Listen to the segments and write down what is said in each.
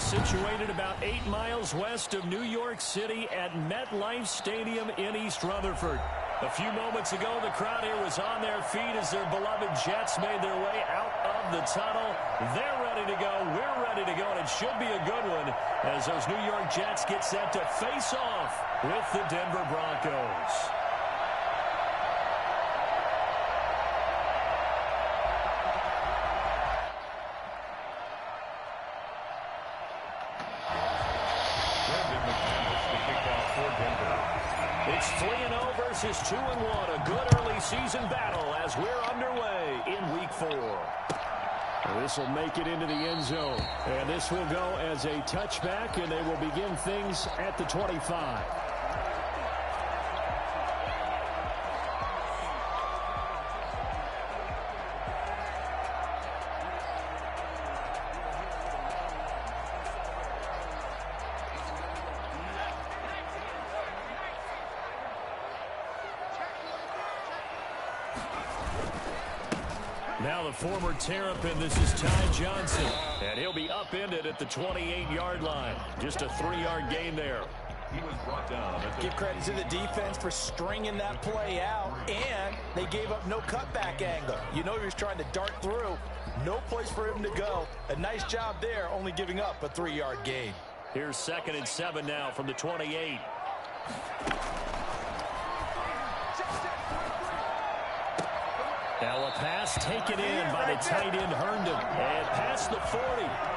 situated about 8 miles west of New York City at MetLife Stadium in East Rutherford. A few moments ago, the crowd here was on their feet as their beloved Jets made their way out of the tunnel. They're ready to go. We're ready to go, and it should be a good one as those New York Jets get set to face off with the Denver Broncos. It's 3-0 versus 2-1. A good early season battle as we're underway in Week 4. This will make it into the end zone. And this will go as a touchback, and they will begin things at the 25. Now the former Terrapin, this is Ty Johnson. And he'll be upended at the 28-yard line. Just a 3-yard gain there. He was brought down. Give credit to the defense for stringing that play out, and they gave up no cutback angle. You know he was trying to dart through. No place for him to go. A nice job there, only giving up a 3-yard gain. Here's 2nd and 7 now from the 28. Now a pass taken in by the tight end Herndon. And past the 40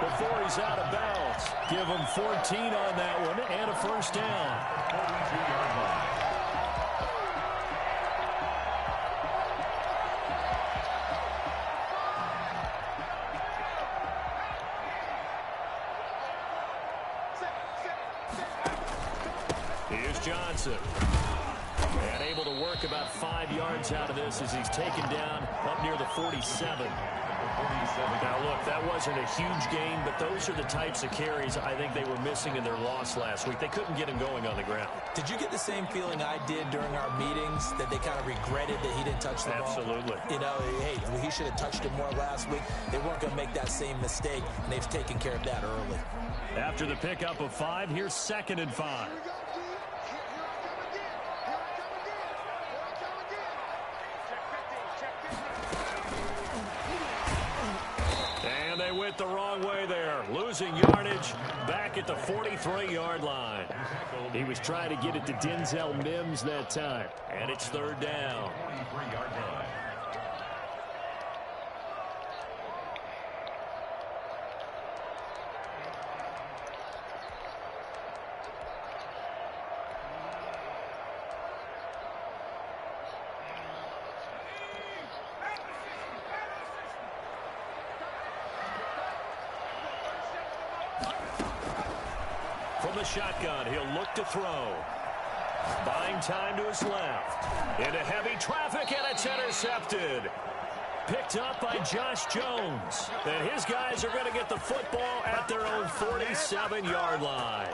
before he's out of bounds. Give him 14 on that one and a first down. Here's Johnson. And able to work about 5 yards out of this as he's taken down up near the 47. Now, look, that wasn't a huge gain, but those are the types of carries I think they were missing in their loss last week. They couldn't get him going on the ground. Did you get the same feeling I did during our meetings, that they kind of regretted that he didn't touch the ball? Absolutely. You know, hey, he should have touched it more last week. They weren't going to make that same mistake, and they've taken care of that early. After the pickup of 5, here's 2nd and 5. And they went the wrong way there. Losing yardage back at the 43-yard line. He was trying to get it to Denzel Mims that time. And it's 3rd down. 43-yard line. From the shotgun, he'll look to throw. Buying time to his left. Into heavy traffic, and it's intercepted. Picked up by Josh Jones. And his guys are going to get the football at their own 47-yard line.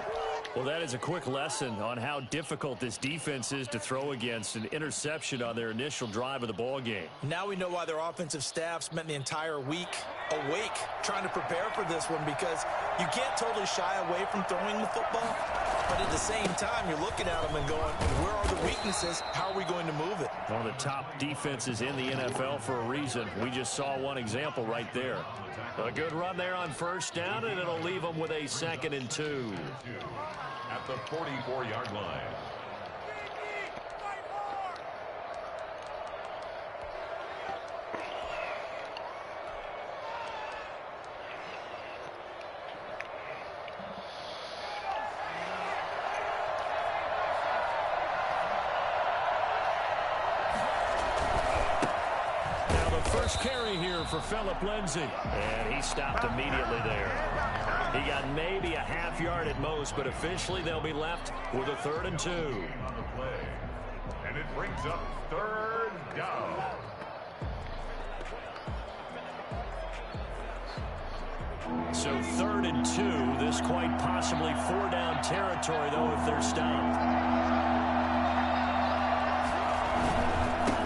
Well, that is a quick lesson on how difficult this defense is to throw against. An interception on their initial drive of the ball game. Now we know why their offensive staff spent the entire week awake trying to prepare for this one, because you can't totally shy away from throwing the football, but at the same time you're looking at them and going, where are the weaknesses? How are we going to move it? One of the top defenses in the NFL for a reason. We just saw one example right there. A good run there on 1st down, and it'll leave them with a 2nd and 2. At the 44-yard line. First carry here for Phillip Lindsay. And he stopped immediately there. He got maybe a half yard at most, but officially they'll be left with a 3rd and 2. On the play. And it brings up 3rd down. So 3rd and 2. This quite possibly 4-down territory, though, if they're stopped.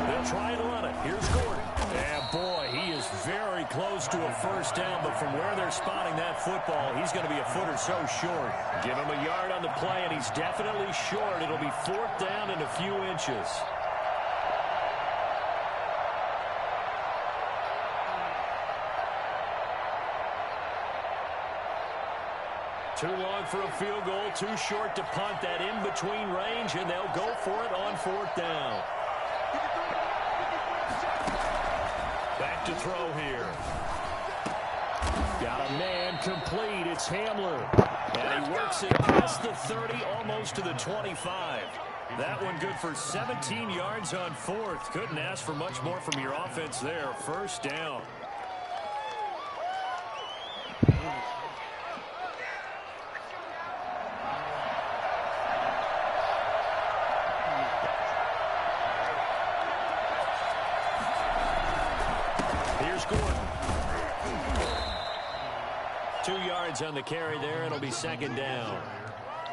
They'll try and run it. Here's Gordon. And boy, he is very close to a first down, but from where they're spotting that football, he's going to be a foot or so short. Give him a yard on the play, and he's definitely short. It'll be fourth down and a few inches. Too long for a field goal, too short to punt. That in-between range, and they'll go for it on fourth down. Back to throw here. Got a man complete. It's Hamler. And he works it past the 30, almost to the 25. That one good for 17 yards on fourth. Couldn't ask for much more from your offense there. First down. Gordon. 2 yards on the carry there. It'll be second down.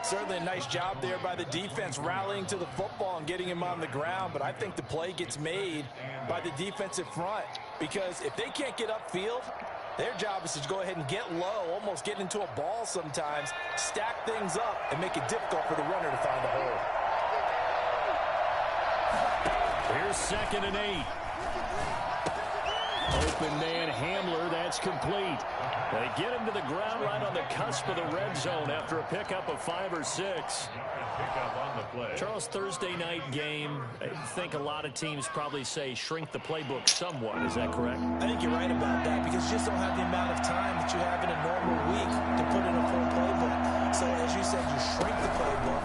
Certainly a nice job there by the defense rallying to the football and getting him on the ground, but I think the play gets made by the defensive front because if they can't get upfield, their job is to go ahead and get low, almost get into a ball sometimes, stack things up, and make it difficult for the runner to find the hole. Here's 2nd and 8. Open man Hamler, that's complete. They get him to the ground right on the cusp of the red zone after a pickup of 5 or 6. Charles, Thursday night game, I think a lot of teams probably say shrink the playbook somewhat. Is that correct? I think you're right about that because you just don't have the amount of time that you have in a normal week to put in a full playbook. So as you said, you shrink the playbook.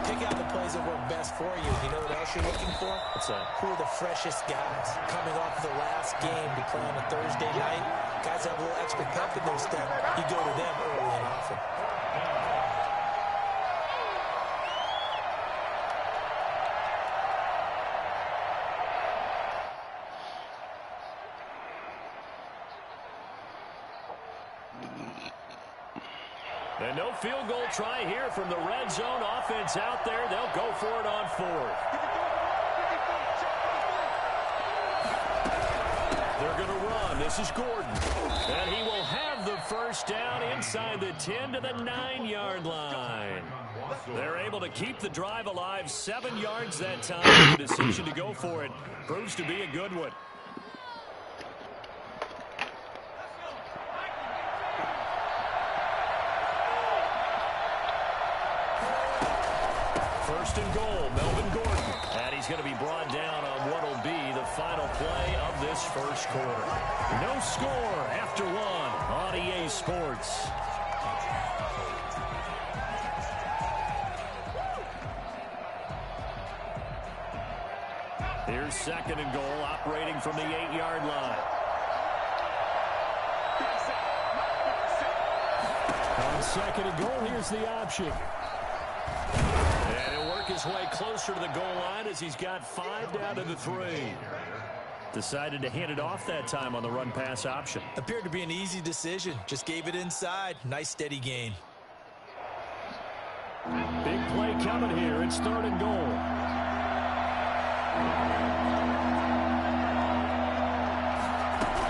Pick out the plays that work best for you. You know what else you're looking for? What's that? Who are the freshest guys coming off the last game to play on a Thursday night? Guys have a little extra pep in their step. You go to them early and often. And no field goal try here from the red zone. Offense out there. They'll go for it on fourth. They're going to run. This is Gordon. And he will have the first down inside the 10 to the 9-yard line. They're able to keep the drive alive. 7 yards that time. The decision to go for it proves to be a good one. First and goal, Melvin Gordon. And he's going to be brought down on what will be the final play of this first quarter. No score after 1 on EA Sports. Here's 2nd and goal, operating from the 8-yard line. On 2nd and goal, here's the option. And he'll work his way closer to the goal line as he's got 5 down to the 3. Decided to hand it off that time on the run-pass option. Appeared to be an easy decision. Just gave it inside. Nice steady gain. Big play coming here. It's 3rd and goal.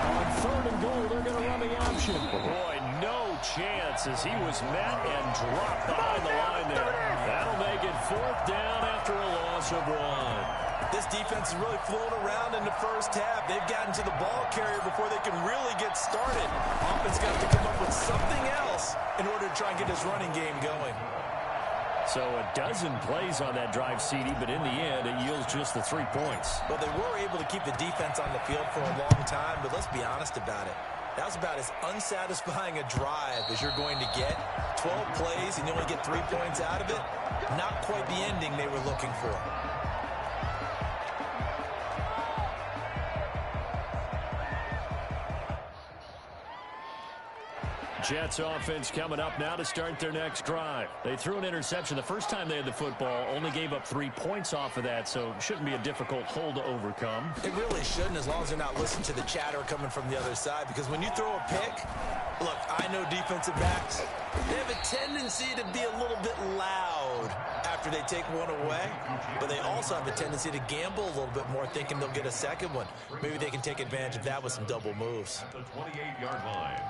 On 3rd and goal, they're going to run the option. Boy, no chance as he was met and dropped behind the line there. That'll make it 4th down after a loss of 1. This defense is really flown around in the first half. They've gotten to the ball carrier before they can really get started. Offense got to come up with something else in order to try and get his running game going. So a dozen plays on that drive, CD, but in the end, it yields just the 3 points. Well, they were able to keep the defense on the field for a long time, but let's be honest about it. That was about as unsatisfying a drive as you're going to get. 12 plays and you only get 3 points out of it. Not quite the ending they were looking for. Jets offense coming up now to start their next drive. They threw an interception the first time they had the football, only gave up 3 points off of that, so it shouldn't be a difficult hole to overcome. It really shouldn't, as long as they're not listening to the chatter coming from the other side, because when you throw a pick, look, I know defensive backs, they have a tendency to be a little bit loud after they take one away, but they also have a tendency to gamble a little bit more, thinking they'll get a second one. Maybe they can take advantage of that with some double moves. At the 28-yard line.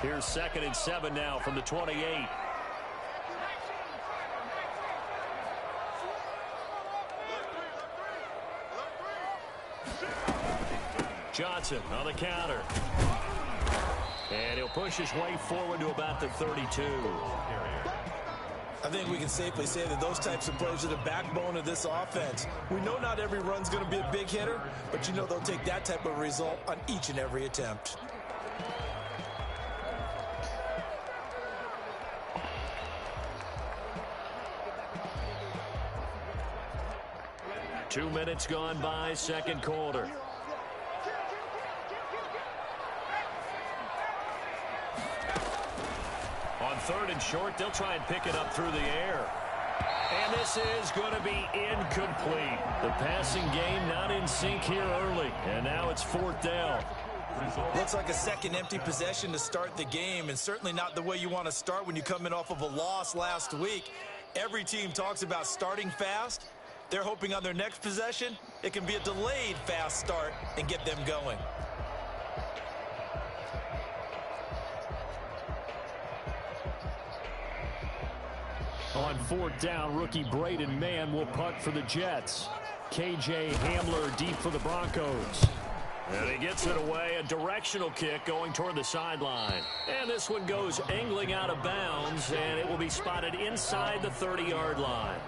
Here's 2nd and 7 now from the 28. Johnson on the counter. And he'll push his way forward to about the 32. I think we can safely say that those types of plays are the backbone of this offense. We know not every run's going to be a big hitter, but you know they'll take that type of result on each and every attempt. Two minutes gone by, second quarter. On 3rd and short, they'll try and pick it up through the air. And this is going to be incomplete. The passing game not in sync here early. And now it's 4th down. Looks like a second empty possession to start the game, and certainly not the way you want to start when you come in off of a loss last week. Every team talks about starting fast. They're hoping on their next possession, it can be a delayed fast start and get them going. On 4th down, rookie Braden Mann will punt for the Jets. KJ Hamler deep for the Broncos. And he gets it away, a directional kick going toward the sideline. And this one goes angling out of bounds, and it will be spotted inside the 30-yard line.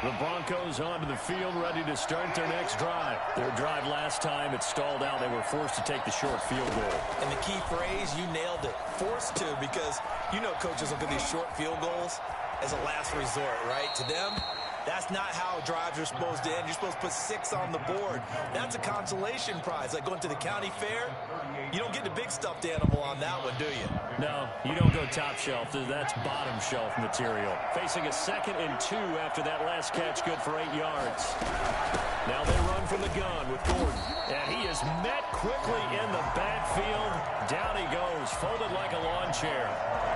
The Broncos onto the field, ready to start their next drive. Their drive last time, it stalled out. They were forced to take the short field goal. And the key phrase, you nailed it, forced to, because you know coaches look at these short field goals as a last resort, right? To them, that's not how drives are supposed to end. You're supposed to put 6 on the board. That's a consolation prize, like going to the county fair. You don't get the big stuffed animal on that one, do you? No, you don't go top shelf. That's bottom shelf material. Facing a 2nd and 2 after that last catch, good for 8 yards. Now they run from the gun with Gordon. And he is met quickly in the backfield. Down he goes, folded like a lawn chair.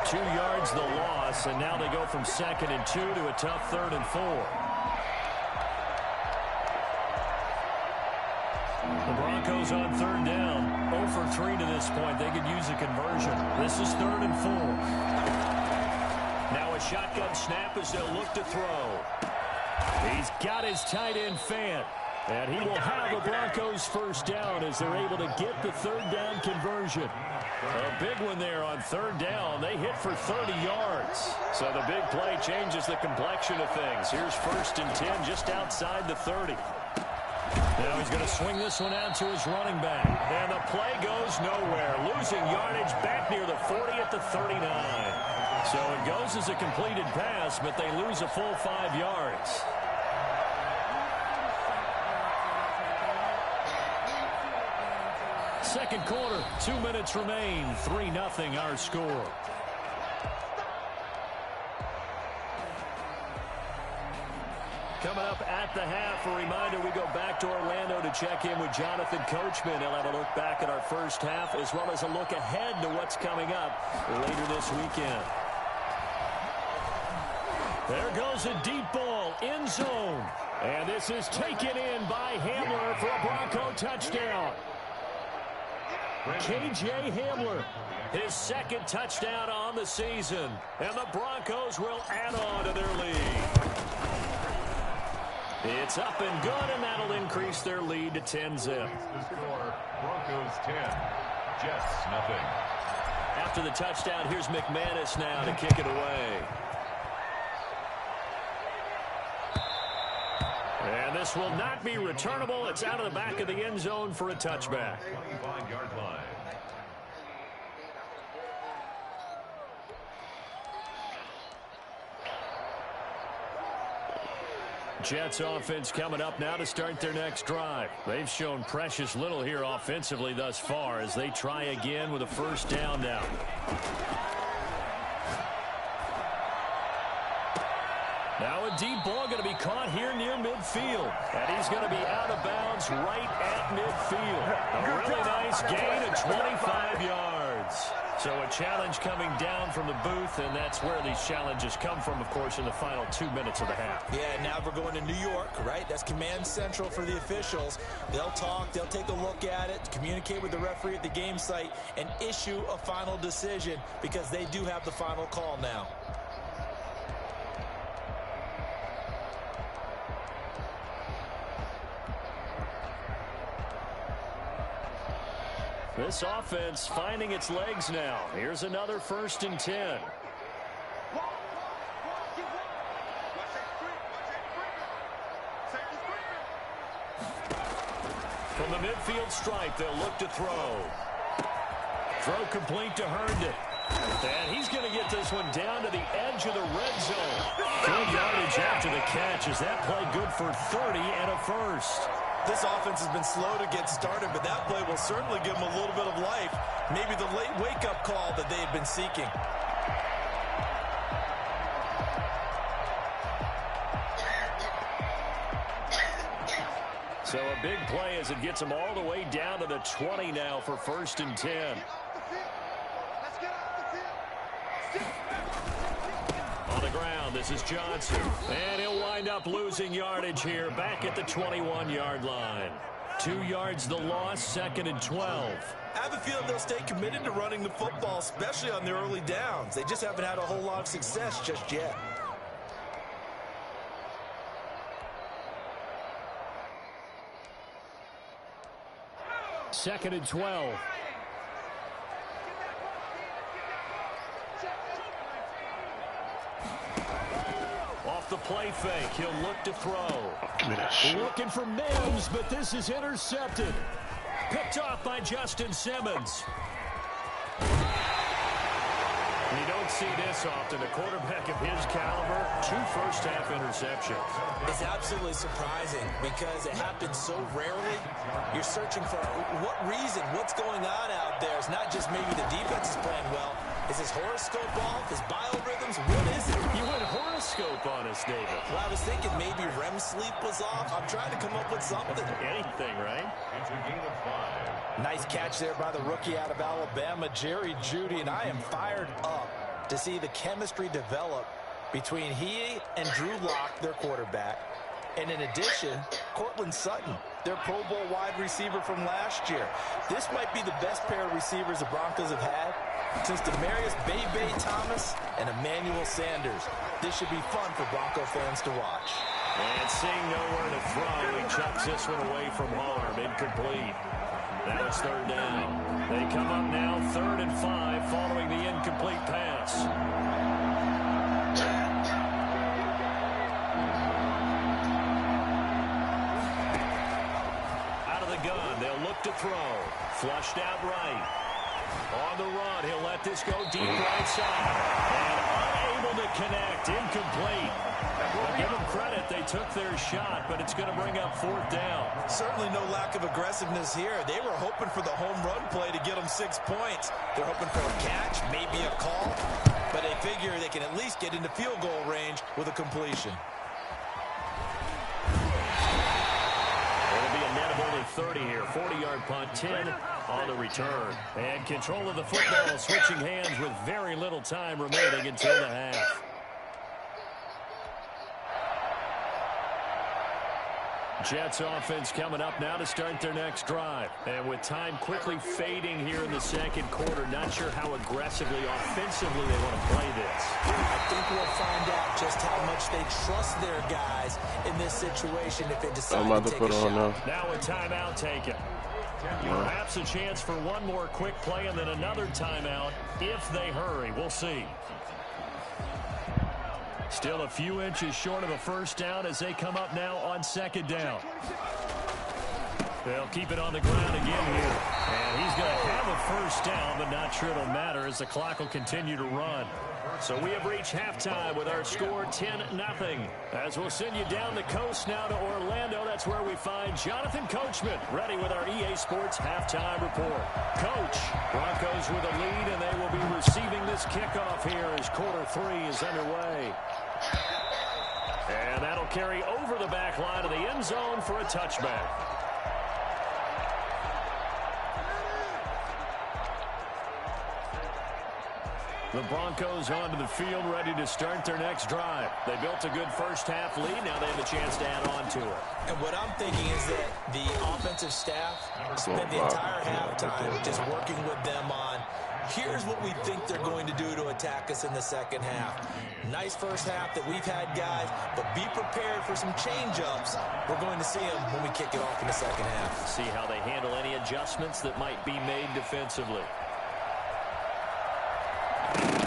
2 yards the loss, and now they go from 2nd and 2 to a tough 3rd and 4. The Broncos on 3rd down. 0 for 3 to this point. They could use a conversion. This is 3rd and 4. Now a shotgun snap as they'll look to throw. He's got his tight end Fant. And he will have the Broncos first down as they're able to get the 3rd down conversion. A big one there on 3rd down. They hit for 30 yards. So the big play changes the complexion of things. Here's 1st and 10 just outside the 30. Now he's going to swing this one out to his running back. And the play goes nowhere. Losing yardage back near the 40 at the 39. So it goes as a completed pass, but they lose a full 5 yards. Second quarter, 2 minutes remain. 3-0 our score. Coming up at the half, a reminder, we go back to Orlando to check in with Jonathan Coachman. He'll have a look back at our first half as well as a look ahead to what's coming up later this weekend. There goes a deep ball, end zone. And this is taken in by Hamler for a Bronco touchdown. KJ Hamler, his 2nd touchdown on the season. And the Broncos will add on to their lead. It's up and good, and that'll increase their lead to 10-zip. The score, Broncos 10, Jets nothing. After the touchdown, here's McManus now to kick it away. This will not be returnable. It's out of the back of the end zone for a touchback. 25-yard line. Jets offense coming up now to start their next drive. They've shown precious little here offensively thus far as they try again with a first down now. Now a deep ball going to be caught here near midfield. And he's going to be out of bounds right at midfield. A really nice gain of 25 yards. So a challenge coming down from the booth, and that's where these challenges come from, of course, in the final 2 minutes of the half. Yeah, now we're going to New York, right? That's command central for the officials. They'll talk, they'll take a look at it, communicate with the referee at the game site, and issue a final decision because they do have the final call now. This offense finding its legs now. Here's another 1st and 10. From the midfield stripe, they'll look to throw. Throw complete to Herndon. And he's going to get this one down to the edge of the red zone. Good yardage after the catch. Is that play good for 30 and a first? This offense has been slow to get started, but that play will certainly give them a little bit of life. Maybe the late wake-up call that they had been seeking. So a big play as it gets them all the way down to the 20 now for 1st and 10. On the ground, this is Johnson. And he'll wind up losing yardage here back at the 21-yard line. 2 yards the loss, 2nd and 12. I have a feeling they'll stay committed to running the football, especially on their early downs. They just haven't had a whole lot of success just yet. Second and 12. Off the play fake, he'll look to throw. Looking for Mims, but this is intercepted. Picked off by Justin Simmons. You don't see this often. A quarterback of his caliber, 2 first-half interceptions. It's absolutely surprising because it happens so rarely. You're searching for what reason, what's going on out there. It's not just maybe the defense is playing well. Is his horoscope off? His biorhythms? What is it? You went horoscope on us, David. Well, I was thinking maybe REM sleep was off. I'm trying to come up with something. Anything, right? It's a gain of 5. Nice catch there by the rookie out of Alabama, Jerry Jeudy, and I am fired up to see the chemistry develop between he and Drew Lock, their quarterback, and in addition, Cortland Sutton, their Pro Bowl wide receiver from last year. This might be the best pair of receivers the Broncos have had since Demarius Bebe Thomas and Emmanuel Sanders. This should be fun for Bronco fans to watch. And seeing nowhere to throw, he chucks this one away from harm, incomplete. Now it's 3rd down. They come up now 3rd and 5 following the incomplete pass. Out of the gun, they'll look to throw. Flushed out right. On the run, he'll let this go deep right side. And unable to connect, incomplete. Well, give them credit, they took their shot, but it's going to bring up 4th down. Certainly no lack of aggressiveness here. They were hoping for the home run play to get them 6 points. They're hoping for a catch, maybe a call, but they figure they can at least get into field goal range with a completion. It'll be a net of only 30 here. 40-yard punt, 10 on the return. And control of the football, switching hands with very little time remaining until the half. Jets offense coming up now to start their next drive. And with time quickly fading here in the 2nd quarter, not sure how aggressively, offensively they want to play this. I think we'll find out just how much they trust their guys in this situation if they decide to take a shot. Now a timeout taken. Perhaps a chance for one more quick play and then another timeout if they hurry. We'll see. Still a few inches short of a first down as they come up now on second down. They'll keep it on the ground again here. And he's going to have a first down, but not sure it'll matter as the clock will continue to run. So we have reached halftime with our score 10-0. As we'll send you down the coast now to Orlando, that's where we find Jonathan Coachman ready with our EA Sports halftime report. Coach, Broncos with a lead, and they will be receiving this kickoff here as quarter 3 is underway. And that'll carry over the back line of the end zone for a touchback. The Broncos onto the field, ready to start their next drive. They built a good first-half lead. Now they have a chance to add on to it. And what I'm thinking is that the offensive staff spent the entire halftime just working with them on, here's what we think they're going to do to attack us in the second half. Nice first half that we've had, guys, but be prepared for some change-ups. We're going to see them when we kick it off in the second half. See how they handle any adjustments that might be made defensively.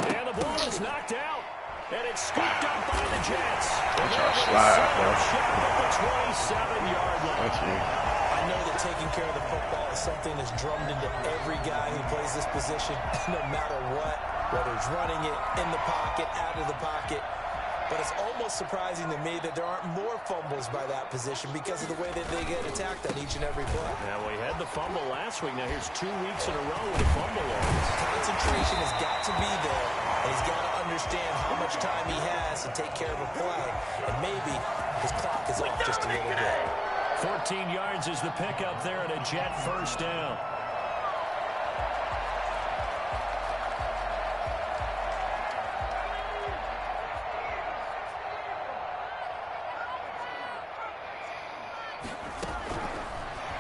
And the ball is knocked out, and it's scooped up by the Jets. And they're going to shot at the 27-yard line. I know that taking care of the football is something that's drummed into every guy who plays this position, no matter what, whether he's running it, in the pocket, out of the pocket. But it's almost surprising to me that there aren't more fumbles by that position because of the way that they get attacked on each and every play. Yeah, we had the fumble last week. Now here's 2 weeks in a row with a fumble loss. Concentration has got to be there, and he's got to understand how much time he has to take care of a play. And maybe his clock is off just a little bit. 14 yards is the pickup there and a Jet first down.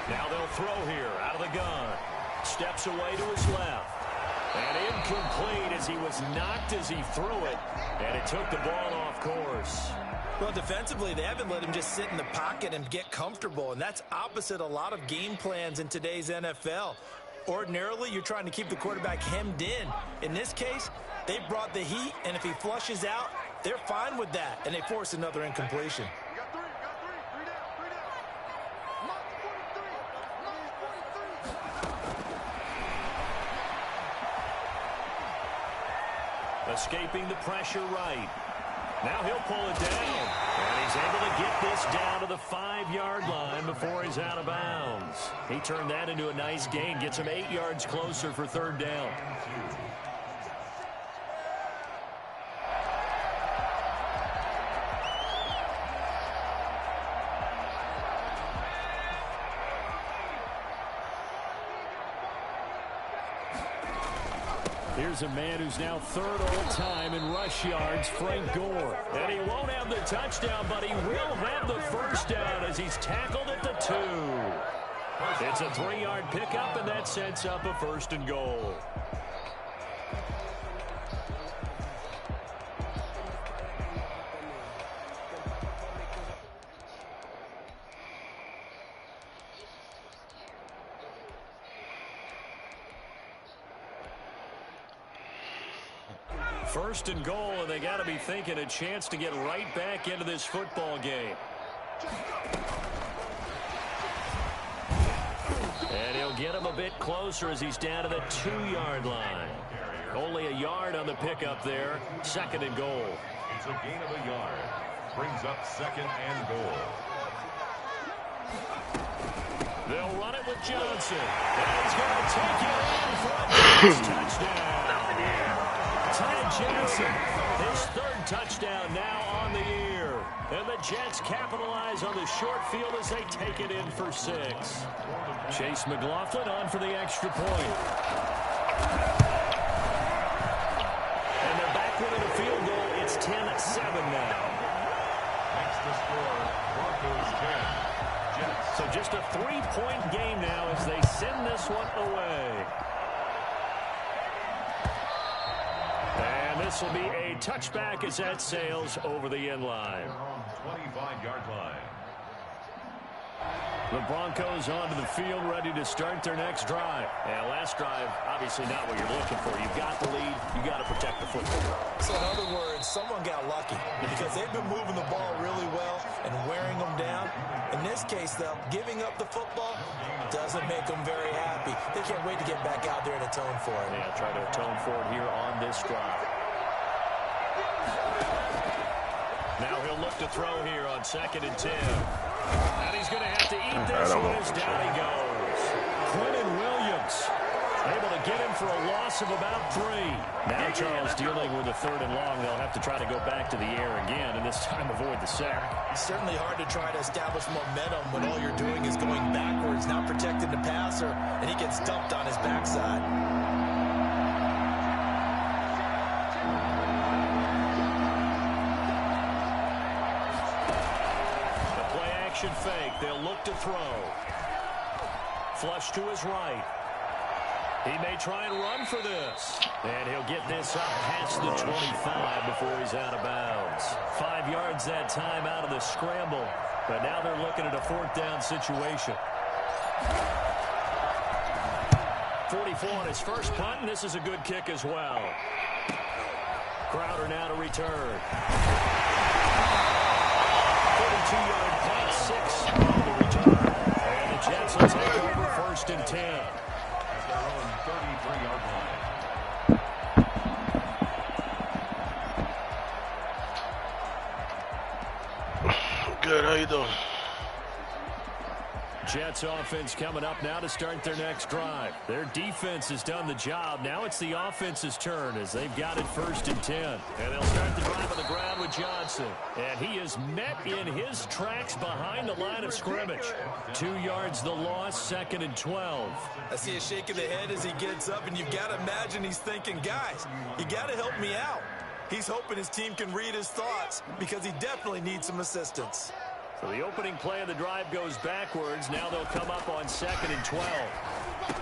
Now they'll throw here out of the gun. Steps away to his left. And incomplete as he was knocked as he threw it. And it took the ball off course. Well, defensively, they haven't let him just sit in the pocket and get comfortable. And that's opposite a lot of game plans in today's NFL. Ordinarily, you're trying to keep the quarterback hemmed in. In this case, they brought the heat. And if he flushes out, they're fine with that. And they force another incompletion. Escaping the pressure right. Now he'll pull it down. And he's able to get this down to the 5-yard line before he's out of bounds. He turned that into a nice gain. Gets him 8 yards closer for third down. Here's a man who's now third all-time in rush yards, Frank Gore. And he won't have the touchdown, but he will have the first down as he's tackled at the 2. It's a 3-yard pickup, and that sets up a first and goal. First and goal, and they got to be thinking a chance to get right back into this football game. And he'll get him a bit closer as he's down to the 2-yard line. Only a yard on the pickup there. Second and goal. It's a gain of a yard. Brings up second and goal. They'll run it with Johnson. And he's going to take it in for a touchdown. Ty Johnson, his third touchdown now on the year. And the Jets capitalize on the short field as they take it in for 6. Chase McLaughlin on for the extra point. And they're back within a field goal. It's 10-7 now. Next to score, Broncos 10. Jets. So just a 3-point game now as they send this one away. This will be a touchback as that sails over the end line. 25-yard line. The Broncos onto the field, ready to start their next drive. And last drive, obviously not what you're looking for. You've got the lead. You've got to protect the football. So in other words, someone got lucky because they've been moving the ball really well and wearing them down. In this case, though, giving up the football doesn't make them very happy. They can't wait to get back out there and atone for it. Yeah, try to atone for it here on this drive. Now he'll look to throw here on 2nd and 10. And he's going to have to eat this one as down he goes. Quentin Williams able to get him for a loss of about 3. Now Charles dealing with a 3rd and long. They'll have to try to go back to the air again, and this time avoid the sack. It's certainly hard to try to establish momentum when all you're doing is going backwards, not protecting the passer, and he gets dumped on his backside. Fake. They'll look to throw. Flush to his right. He may try and run for this. And he'll get this up past the 25 before he's out of bounds. 5 yards that time out of the scramble. But now they're looking at a 4th down situation. 44 on his first punt, and this is a good kick as well. Crowder now to return. 42-yard punt, 6 on the return. And the Jets will take over 1st and 10. At their own 33-yard line. Good, how you doing? Jets offense coming up now to start their next drive. Their defense has done the job. Now it's the offense's turn as they've got it 1st and 10. And they'll start the drive on the ground with Johnson. And he is met in his tracks behind the line of scrimmage. 2 yards the loss, 2nd and 12. I see a shake of the head as he gets up, and you've got to imagine he's thinking, guys, you got to help me out. He's hoping his team can read his thoughts because he definitely needs some assistance. So the opening play of the drive goes backwards. Now they'll come up on 2nd and 12. Now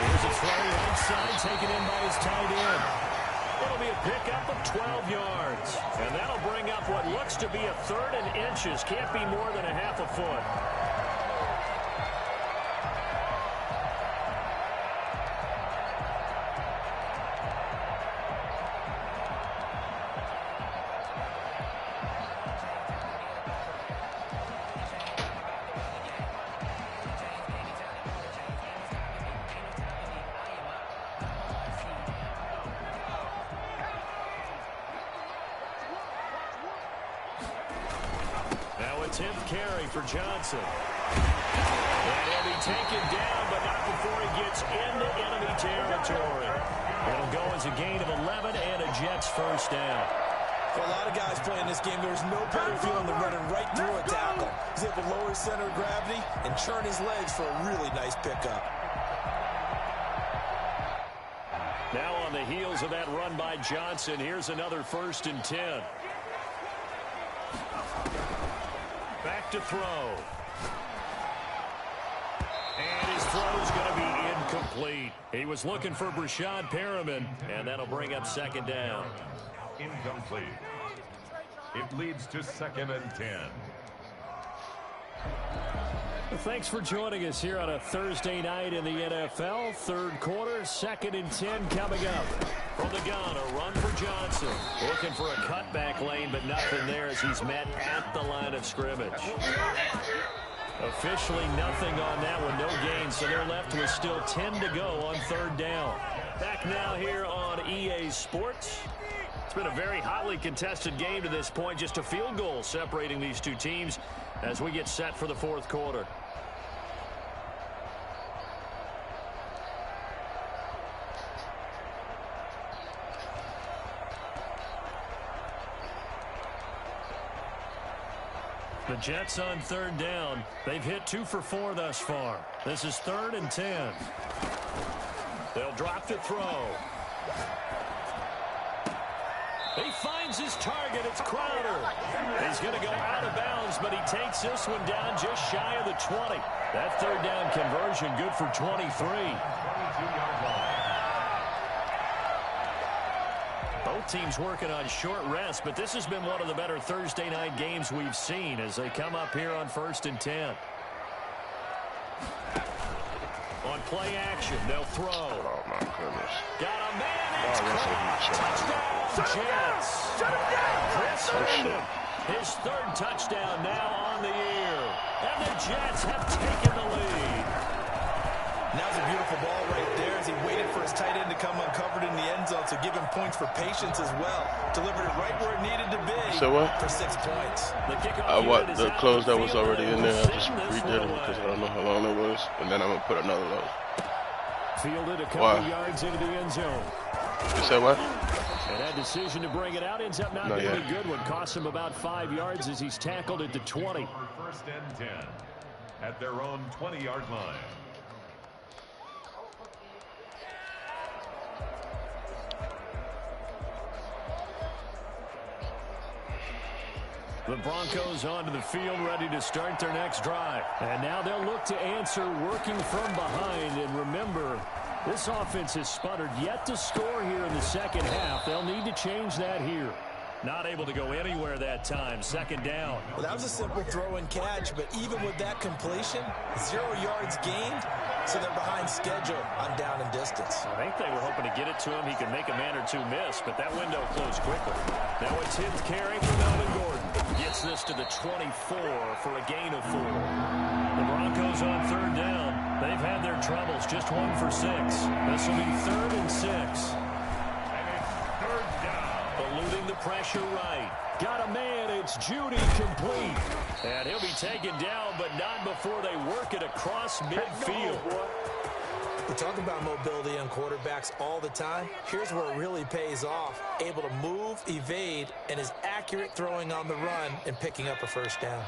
here's a throw right side taken in by his tight end. It'll be a pickup of 12 yards. And that'll bring up what looks to be a 3rd and inches. Can't be more than a half a foot. Tenth carry for Johnson. And he'll be taken down, but not before he gets into enemy territory. It'll go as a gain of 11 and a Jets 1st down. For a lot of guys playing this game, there's no better feeling than running right through a tackle. He's able to lower his center of gravity and churn his legs for a really nice pickup. Now on the heels of that run by Johnson, here's another 1st and 10. Back to throw. And his throw's going to be incomplete. He was looking for Brashad Perriman, and that'll bring up 2nd down. Incomplete. It leads to 2nd and 10. Well, thanks for joining us here on a Thursday night in the NFL. 3rd quarter, 2nd and 10 coming up. From the gun, a run for Johnson. Looking for a cutback lane, but nothing there as he's met at the line of scrimmage. Officially nothing on that one, no gain, so they're left with still 10 to go on 3rd down. Back now here on EA Sports. It's been a very hotly contested game to this point, just a field goal separating these two teams as we get set for the 4th quarter. The Jets on 3rd down. They've hit 2 for 4 thus far. This is 3rd and 10. They'll drop to throw. He finds his target. It's Crowder. He's going to go out of bounds, but he takes this one down just shy of the 20. That 3rd down conversion good for 23. Both teams working on short rest, but this has been one of the better Thursday night games we've seen as they come up here on 1st and 10. play action. They'll throw. Oh, my goodness. Got a man. It's caught. Touchdown, Jets. Chris Herndon, his third touchdown now on the year. And the Jets have taken the lead. That was a beautiful ball right there as he waited for his tight end to come uncovered in the end zone, so give him points for patience as well. Delivered it right where it needed to be for 6 points. The close that was already in there, I just redid it because I don't know how long it was, and then I'm going to put another load. Fielded a couple yards into the end zone. You said what? And that decision to bring it out ends up not being a good one. Cost him about 5 yards as he's tackled at the 20. First and 10 at their own 20-yard line. The Broncos onto the field, ready to start their next drive. And now they'll look to answer working from behind. And remember, this offense has sputtered yet to score here in the second half. They'll need to change that here. Not able to go anywhere that time. Second down. Well, that was a simple throw and catch, but even with that completion, 0 yards gained, so they're behind schedule on down and distance. I think they were hoping to get it to him. He could make a man or two miss, but that window closed quickly. Now it's his carry for Melvin Gordon. Gets this to the 24 for a gain of 4. The Broncos on third down. They've had their troubles. Just 1 for 6. This will be 3rd and 6. Eluding the pressure right. Got a man. It's Judy complete. And he'll be taken down, but not before they work it across midfield. We talk about mobility on quarterbacks all the time. Here's where it really pays off. Able to move, evade, and is accurate throwing on the run and picking up a first down.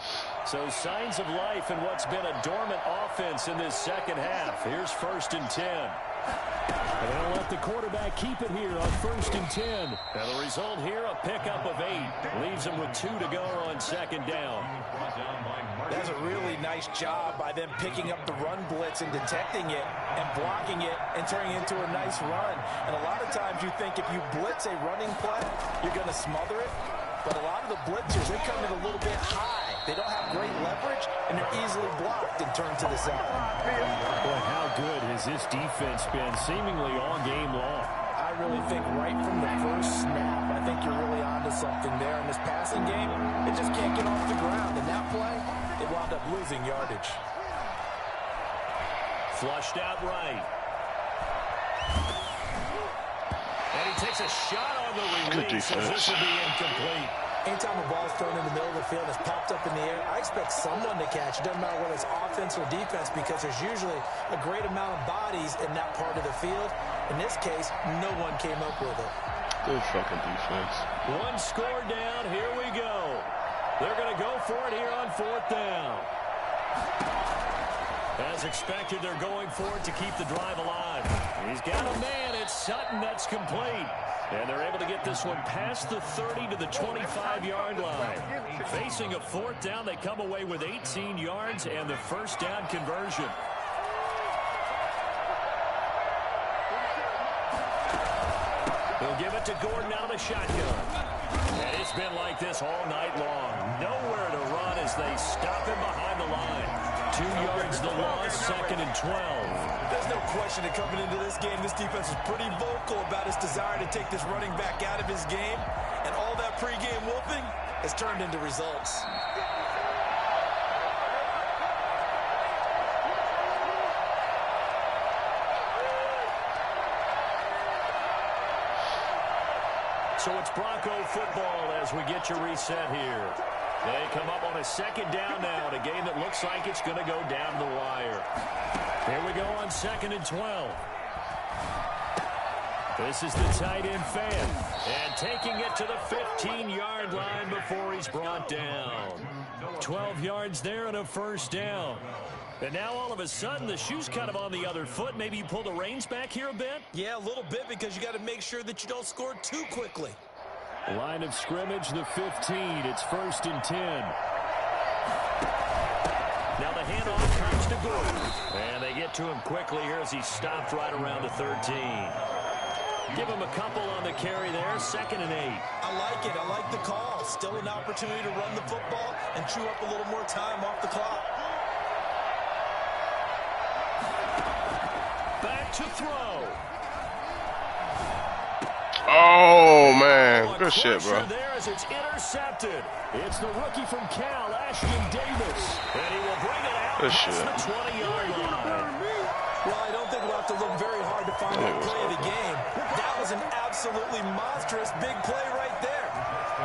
So signs of life in what's been a dormant offense in this second half. Here's 1st and 10. And they'll let the quarterback keep it here on 1st and 10. And the result here, a pickup of 8. Leaves them with 2 to go on second down. That's a really nice job by them picking up the run blitz and detecting it and blocking it and turning it into a nice run. And a lot of times you think if you blitz a running play, you're going to smother it. But a lot of the blitzers, they come in a little bit high. They don't have great leverage, and they're easily blocked and turned to the side. Boy, how good has this defense been seemingly all game long? I really think right from the first snap, I think you're really onto something there. In this passing game, it just can't get off the ground. In that play, they wound up losing yardage. Flushed out right. And he takes a shot on the release, so this will be incomplete. Anytime a ball's thrown in the middle of the field and it's popped up in the air, I expect someone to catch. It doesn't matter whether it's offense or defense because there's usually a great amount of bodies in that part of the field. In this case, no one came up with it. Good fucking defense. 1 score down. Here we go. They're going to go for it here on 4th down. As expected, they're going for it to keep the drive alive. He's got a man. It's Sutton. That's complete. And they're able to get this one past the 30 to the 25-yard line. Facing a 4th down, they come away with 18 yards and the first down conversion. They'll give it to Gordon out of the shotgun. And it's been like this all night long. Nowhere to run as they stop him behind the line. 2 yards the loss, 2nd and 12. There's no question that coming into this game, this defense was pretty vocal about its desire to take this running back out of his game. And all that pregame whooping has turned into results. So it's Bronco football as we get you reset here. They come up on a 2nd down now in a game that looks like it's going to go down the wire. Here we go on 2nd and 12. This is the tight end fan. And taking it to the 15-yard line before he's brought down. 12 yards there and a first down. And now all of a sudden the shoe's kind of on the other foot. Maybe you pull the reins back here a bit? Yeah, a little bit because you got to make sure that you don't score too quickly. Line of scrimmage, the 15. It's 1st and 10. Now the handoff comes to Gordon. And they get to him quickly here as he stopped right around the 13. Give him a couple on the carry there. 2nd and 8. I like it. I like the call. Still an opportunity to run the football and chew up a little more time off the clock. to throw. Oh, man. Good shit, bro. There as it's intercepted. It's the rookie from Cal, Ashton Davis. And he will bring it out past the 20-yard line. Well, I don't think we'll have to look very hard to find that play of the game. That was an absolutely monstrous big play right there.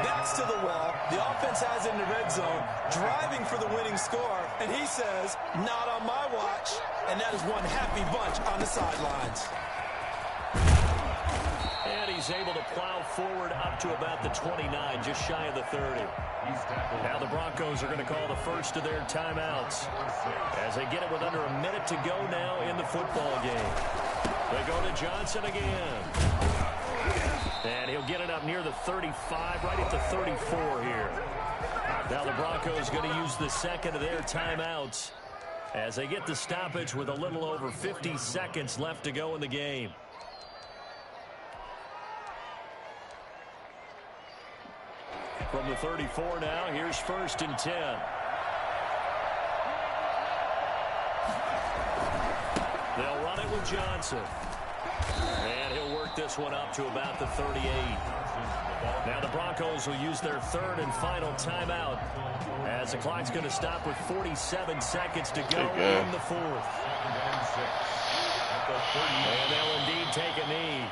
Backs to the wall. The offense has it in the red zone, driving for the winning score. And he says, not on my watch. And that is one happy bunch on the sidelines. And he's able to plow forward up to about the 29, just shy of the 30. Now the Broncos are going to call the first of their timeouts as they get it with under a minute to go now in the football game. They go to Johnson again. And he'll get it up near the 35, right at the 34 here. Now the Broncos going to use the second of their timeouts as they get the stoppage with a little over 50 seconds left to go in the game. From the 34 now, here's 1st and 10. They'll run it with Johnson. And he'll work this one up to about the 38. Now the Broncos will use their third and final timeout as the clock's going to stop with 47 seconds to go in the fourth. And they'll indeed take a knee.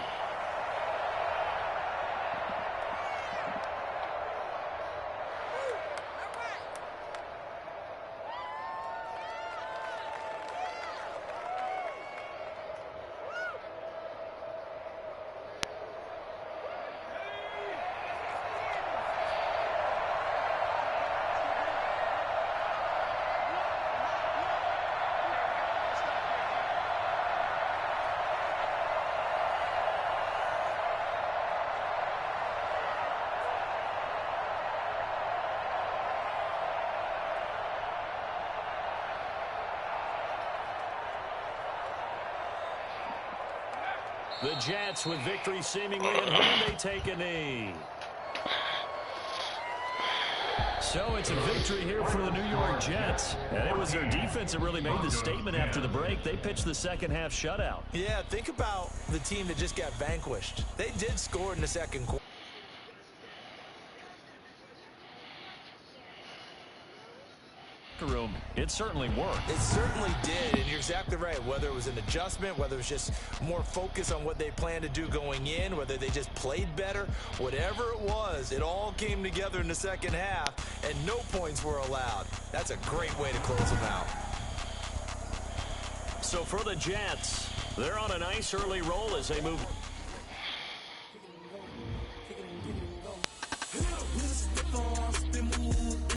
The Jets with victory seemingly at home, they take a knee. So it's a victory here for the New York Jets. And it was their defense that really made the statement after the break. They pitched the second half shutout. Yeah, think about the team that just got vanquished. They did score in the second quarter. Room, it certainly worked. It certainly did, and you're exactly right. Whether it was an adjustment, whether it was just more focus on what they planned to do going in, whether they just played better, whatever it was, it all came together in the second half, and no points were allowed. That's a great way to close them out. So for the Jets, they're on a nice early roll as they move